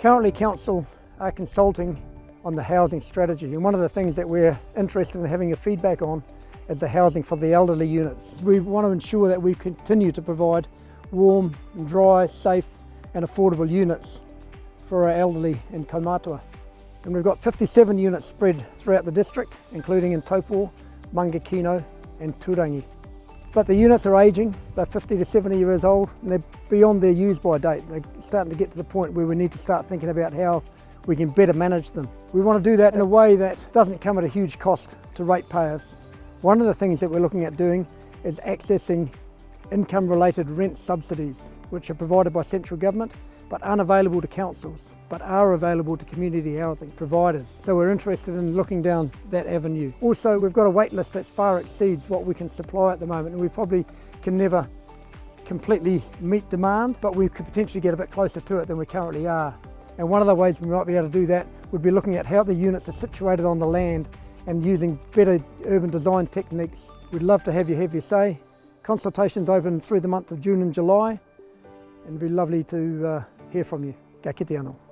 Currently Council are consulting on the housing strategy, and one of the things that we're interested in having a feedback on is the housing for the elderly units. We want to ensure that we continue to provide warm, dry, safe and affordable units for our elderly in Kaumātua. And we've got 57 units spread throughout the district, including in Taupō, Mangakino and Turangi. But the units are ageing, they're 50 to 70 years old, and they're beyond their use-by date. They're starting to get to the point where we need to start thinking about how we can better manage them. We want to do that in a way that doesn't come at a huge cost to ratepayers. One of the things that we're looking at doing is accessing income-related rent subsidies, which are provided by central government, but aren't available to councils, but are available to community housing providers. So we're interested in looking down that avenue. Also, we've got a wait list that far exceeds what we can supply at the moment, and we probably can never completely meet demand, but we could potentially get a bit closer to it than we currently are. And one of the ways we might be able to do that would be looking at how the units are situated on the land and using better urban design techniques. We'd love to have your say. Consultations open through the month of June and July, and it'd be lovely to hear from you. Ka kite anō.